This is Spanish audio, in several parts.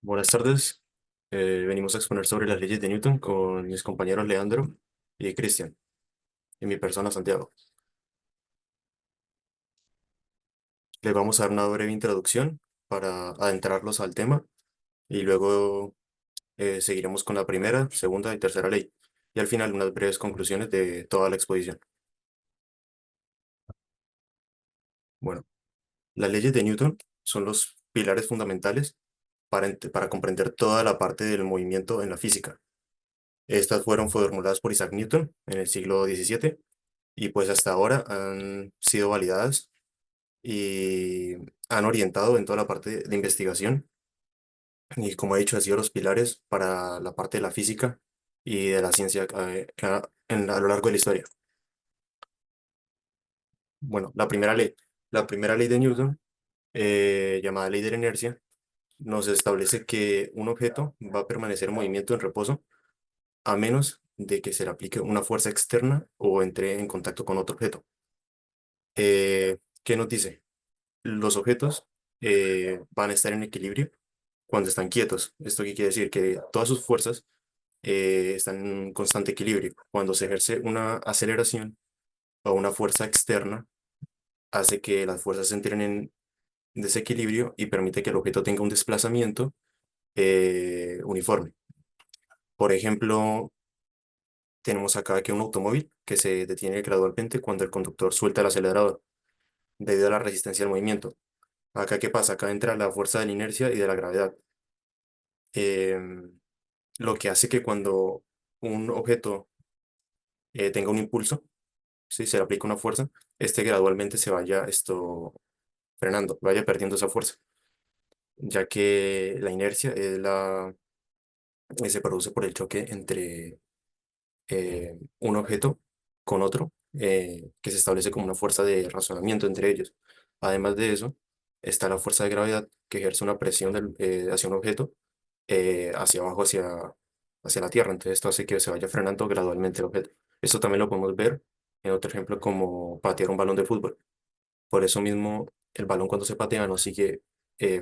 Buenas tardes. Venimos a exponer sobre las leyes de Newton con mis compañeros Leandro y Cristian, y mi persona Santiago. Les vamos a dar una breve introducción para adentrarlos al tema y luego seguiremos con la primera, segunda y tercera ley, y al final unas breves conclusiones de toda la exposición. Bueno, las leyes de Newton son los pilares fundamentales para comprender toda la parte del movimiento en la física. Estas fueron formuladas por Isaac Newton en el siglo XVII y pues hasta ahora han sido validadas y han orientado en toda la parte de investigación y como he dicho, han sido los pilares para la parte de la física y de la ciencia a lo largo de la historia. Bueno, la primera ley de Newton, llamada ley de la inercia, nos establece que un objeto va a permanecer en movimiento en reposo a menos de que se le aplique una fuerza externa o entre en contacto con otro objeto. ¿Qué nos dice? Los objetos van a estar en equilibrio cuando están quietos. ¿Esto qué quiere decir? Que todas sus fuerzas están en un constante equilibrio. Cuando se ejerce una aceleración o una fuerza externa, hace que las fuerzas entren en desequilibrio y permite que el objeto tenga un desplazamiento uniforme. Por ejemplo, tenemos acá que un automóvil que se detiene gradualmente cuando el conductor suelta el acelerador debido a la resistencia al movimiento. Acá, ¿qué pasa? Acá entra la fuerza de la inercia y de la gravedad. Em, lo que hace que cuando un objeto tenga un impulso, si se le aplica una fuerza, este gradualmente se vaya frenando, vaya perdiendo esa fuerza, ya que la inercia se produce por el choque entre un objeto con otro, que se establece como una fuerza de razonamiento entre ellos. Además de eso, está la fuerza de gravedad que ejerce una presión hacia un objeto hacia abajo, hacia la Tierra. Entonces esto hace que se vaya frenando gradualmente el objeto. Esto también lo podemos ver en otro ejemplo como patear un balón de fútbol. Por eso mismo el balón cuando se patea no sigue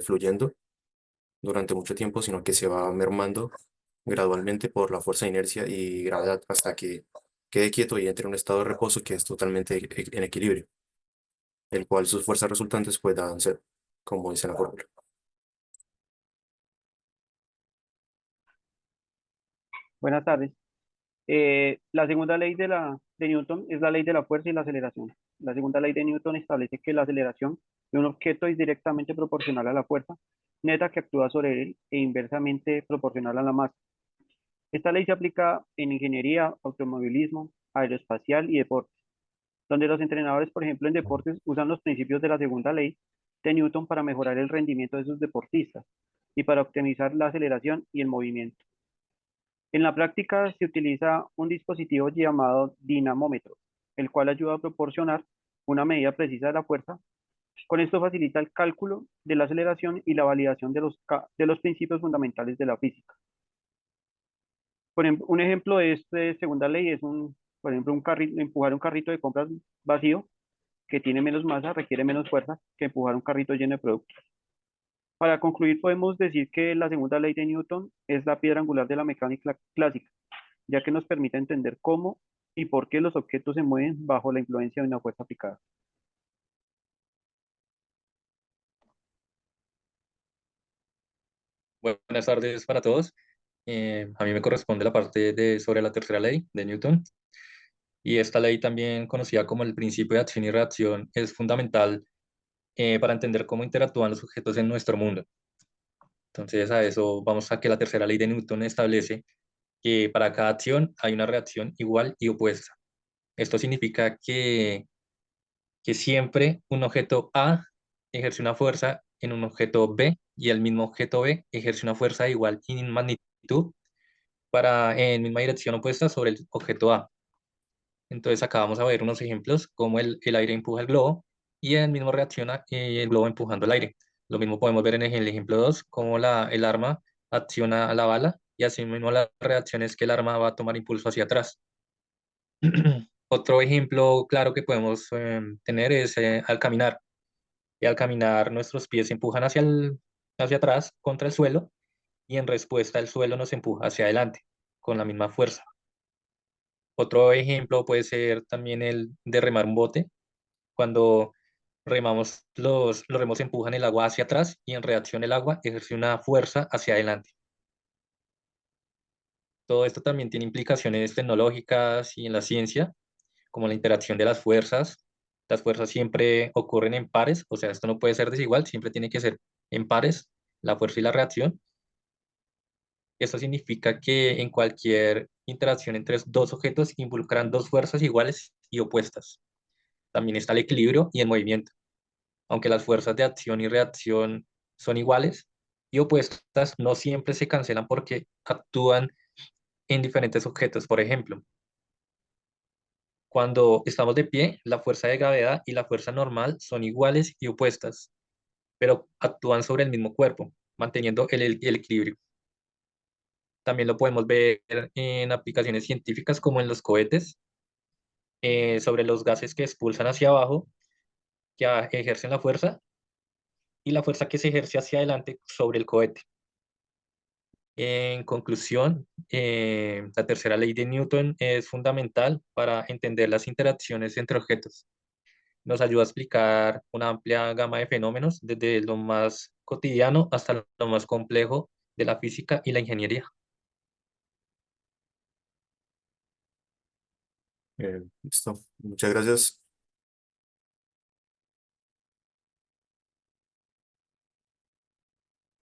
fluyendo durante mucho tiempo, sino que se va mermando gradualmente por la fuerza de inercia y gravedad hasta que quede quieto y entre en un estado de reposo que es totalmente en equilibrio, el cual sus fuerzas resultantes puedan ser, como dice la fórmula. Buenas tardes. La segunda ley de Newton es la ley de la fuerza y la aceleración. La segunda ley de Newton establece que la aceleración de un objeto es directamente proporcional a la fuerza neta que actúa sobre él e inversamente proporcional a la masa. Esta ley se aplica en ingeniería, automovilismo, aeroespacial y deportes, donde los entrenadores, por ejemplo, en deportes usan los principios de la segunda ley de Newton para mejorar el rendimiento de sus deportistas y para optimizar la aceleración y el movimiento. En la práctica se utiliza un dispositivo llamado dinamómetro, el cual ayuda a proporcionar una medida precisa de la fuerza. Con esto facilita el cálculo de la aceleración y la validación de los principios fundamentales de la física. Por ejemplo, un ejemplo de esta segunda ley es por ejemplo, empujar un carrito de compras vacío que tiene menos masa requiere menos fuerza que empujar un carrito lleno de productos. Para concluir, podemos decir que la segunda ley de Newton es la piedra angular de la mecánica clásica, ya que nos permite entender cómo y por qué los objetos se mueven bajo la influencia de una fuerza aplicada. Buenas tardes para todos. A mí me corresponde la parte sobre la tercera ley de Newton. Y esta ley, también conocida como el principio de acción y reacción, es fundamental para entender cómo interactúan los objetos en nuestro mundo. Entonces, a eso vamos a que la tercera ley de Newton establece que para cada acción hay una reacción igual y opuesta. Esto significa que siempre un objeto A ejerce una fuerza en un objeto B y el mismo objeto B ejerce una fuerza de igual en magnitud en misma dirección opuesta sobre el objeto A. Entonces acá vamos a ver unos ejemplos como el aire empuja el globo y el mismo reacciona el globo empujando el aire. Lo mismo podemos ver en el ejemplo 2 como el arma acciona a la bala y así mismo la reacción es que el arma va a tomar impulso hacia atrás. Otro ejemplo claro que podemos tener es al caminar. Y al caminar nuestros pies se empujan hacia atrás contra el suelo y en respuesta el suelo nos empuja hacia adelante con la misma fuerza. Otro ejemplo puede ser también el de remar un bote. Cuando remamos, los remos empujan el agua hacia atrás y en reacción el agua ejerce una fuerza hacia adelante. Todo esto también tiene implicaciones tecnológicas y en la ciencia, como la interacción de las fuerzas. Las fuerzas siempre ocurren en pares, o sea, esto no puede ser desigual, siempre tiene que ser en pares, la fuerza y la reacción. Esto significa que en cualquier interacción entre dos objetos involucran dos fuerzas iguales y opuestas. También está el equilibrio y el movimiento. Aunque las fuerzas de acción y reacción son iguales y opuestas, no siempre se cancelan porque actúan en diferentes objetos. Por ejemplo, cuando estamos de pie, la fuerza de gravedad y la fuerza normal son iguales y opuestas, pero actúan sobre el mismo cuerpo, manteniendo el equilibrio. También lo podemos ver en aplicaciones científicas como en los cohetes, sobre los gases que expulsan hacia abajo, que ejercen la fuerza, y la fuerza que se ejerce hacia adelante sobre el cohete. En conclusión, la tercera ley de Newton es fundamental para entender las interacciones entre objetos. Nos ayuda a explicar una amplia gama de fenómenos, desde lo más cotidiano hasta lo más complejo de la física y la ingeniería. Listo. Muchas gracias.